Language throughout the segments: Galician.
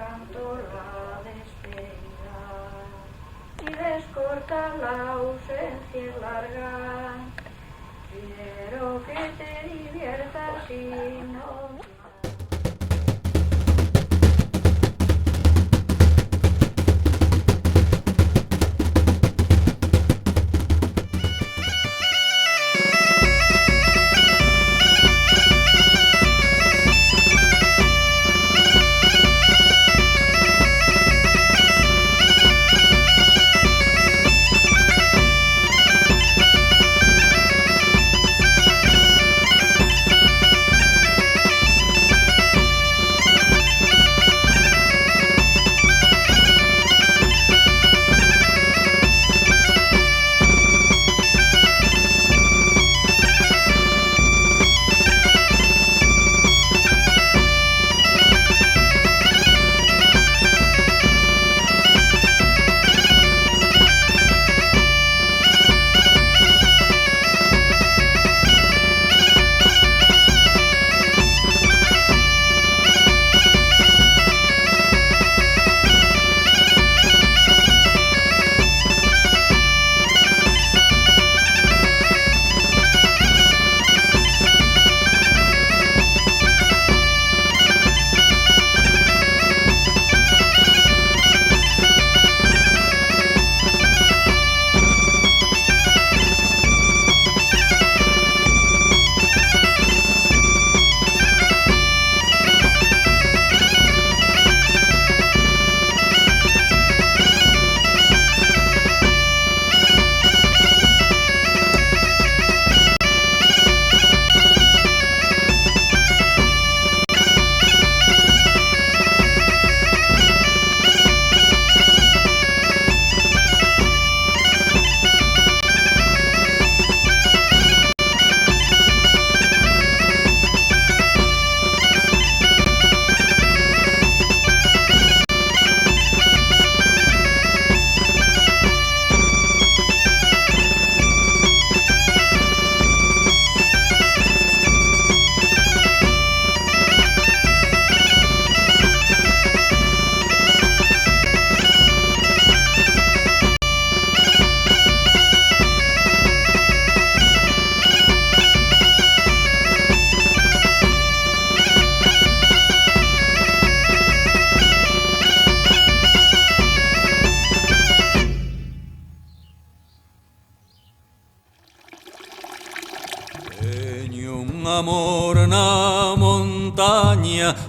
canto la despedida y descorta la ausencia larga. Quiero que te diviertas y no...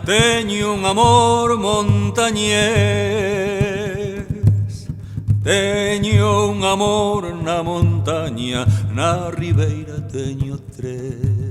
Teño un amor montañés, teño un amor na montaña, na ribeira teño tres.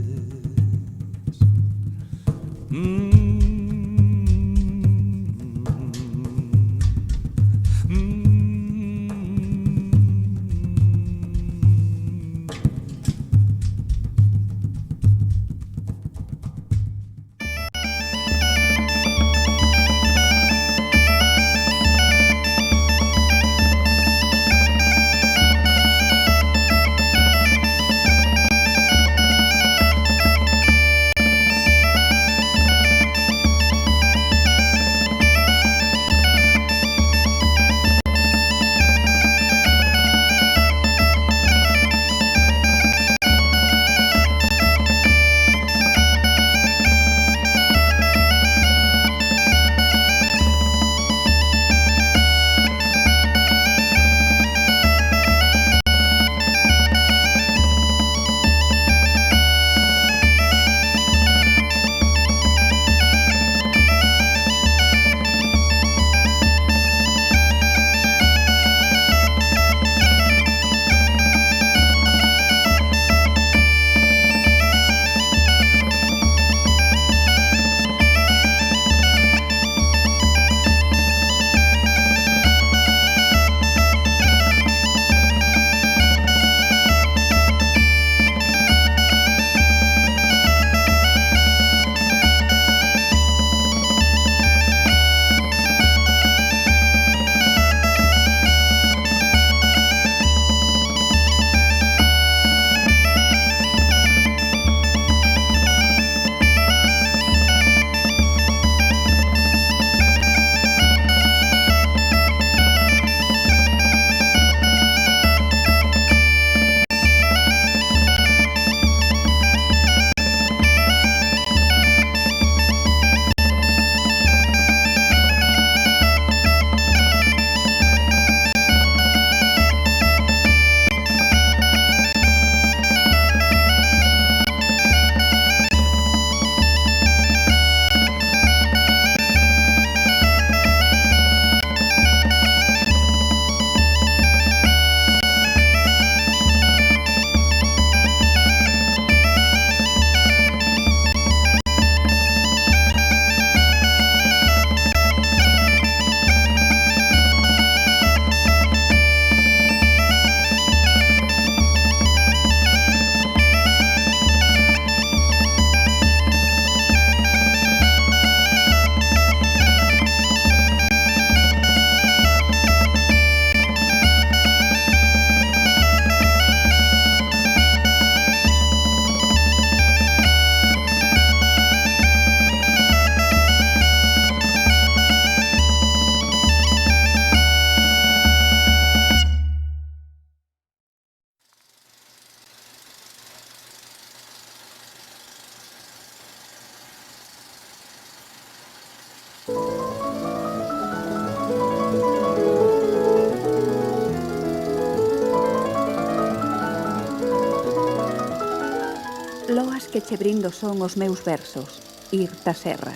que che brindo son os meus versos, irta serra.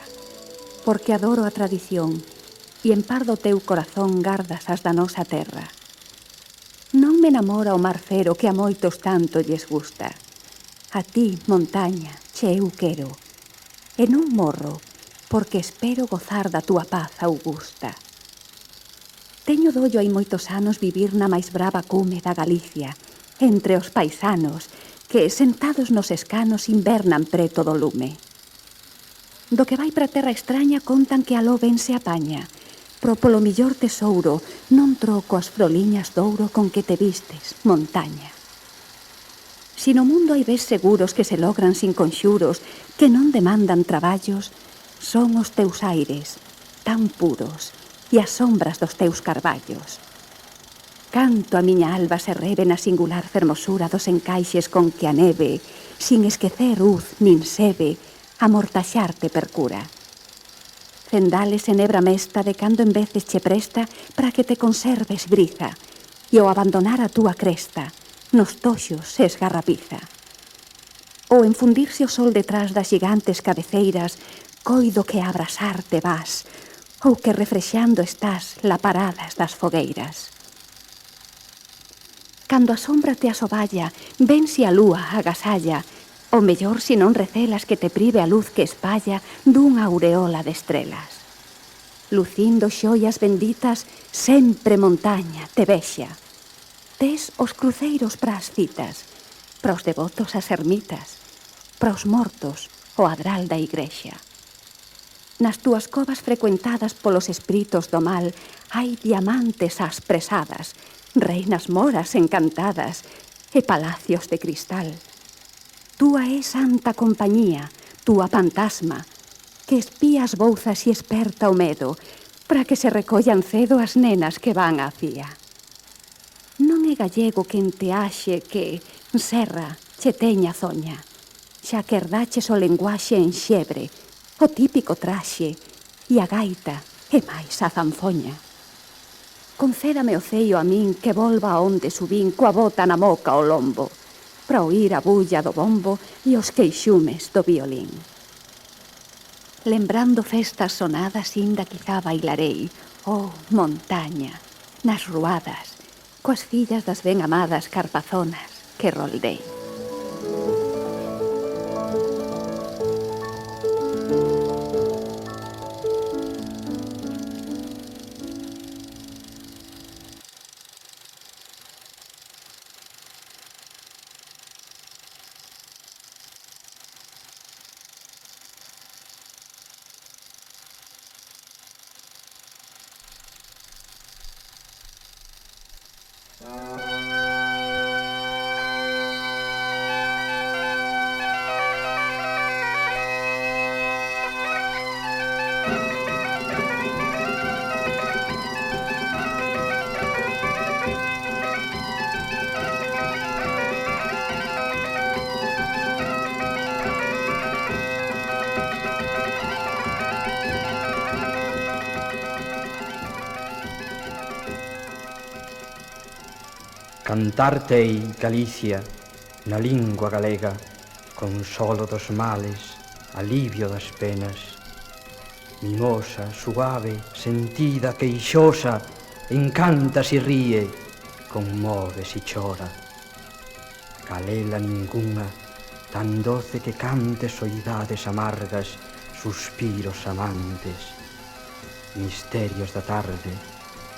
Porque adoro a tradición, e en par do teu corazón gardas as da nosa terra. Non me enamora o mar fero que a moitos tanto lles gusta. A ti, montaña, che eu quero, e non morro, porque espero gozar da túa paz augusta. Teño dollo hai moitos anos vivir na máis brava cume da Galicia, entre os paisanos, que sentados nos escanos invernan preto do lume. Do que vai pra terra extraña contan que aló ben se apaña, pro polo millor tesouro non troco as froliñas douro con que te vistes, montaña. Si no mundo hai ves seguros que se logran sin conxuros, que non demandan traballos, son os teus aires, tan puros, e as sombras dos teus carballos. Canto a miña alba se reve na singular fermosura dos encaixes con que a neve, sin esquecer uz nin sebe, amortaxarte percura. Cendales en hebra mesta de cando en veces che presta para que te conserves briza, e ao abandonar a túa cresta, nos toxos se esgarrapiza. Ou en fundirse o sol detrás das gigantes cabeceiras, coido que a abrasarte vas, ou que refrexando estás la paradas das fogueiras. Cando a sombra te asoballa, ven si a lúa agasalla, o mellor si non recelas que te prive a luz que espalla dunha aureola de estrelas. Lucindo xoias benditas, sempre montaña te vexa. Tes os cruceiros pras citas, pros devotos as ermitas, pros mortos o adral da igrexa. Nas túas covas frecuentadas polos espíritos do mal hai diamantes ás presadas, reinas moras encantadas e palacios de cristal. Túa é santa compañía, túa fantasma, que espía as bouzas e esperta o medo para que se recollan cedo as nenas que van á fía. Non é gallego quen te axe que, serra, che teña zoña, xa que herdaches o lenguaxe en xebre, o típico traxe e a gaita e máis a zanfoña. Concédame o ceio a min que volva onde subín coa bota na moca ao lombo, para oír a bulla do bombo e os queixumes do violín. Lembrando festas sonadas inda quizá bailarei, oh, montaña, nas ruadas, coas fillas das ben amadas carpazonas que roldei. Cantartei, Galicia, na lingua galega, consolo dos males, alivio das penas. Mimosa, suave, sentida, queixosa, encanta si ríe, conmove si chora. Calela ningunha, tan doce que cante soidades amargas, suspiros amantes. Misterios da tarde,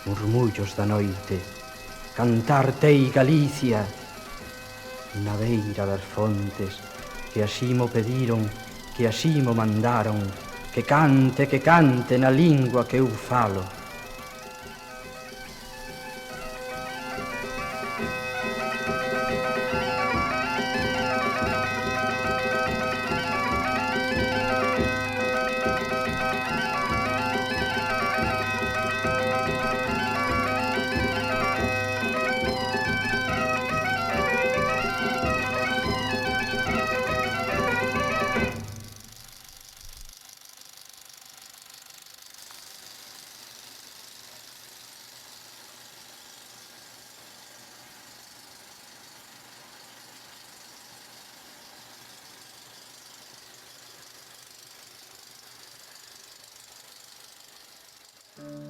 murmullos da noite, cantartei, Galicia, na beira das fontes, que así mo pediron, que así mo mandaron, que cante na lingua que eu falo. Música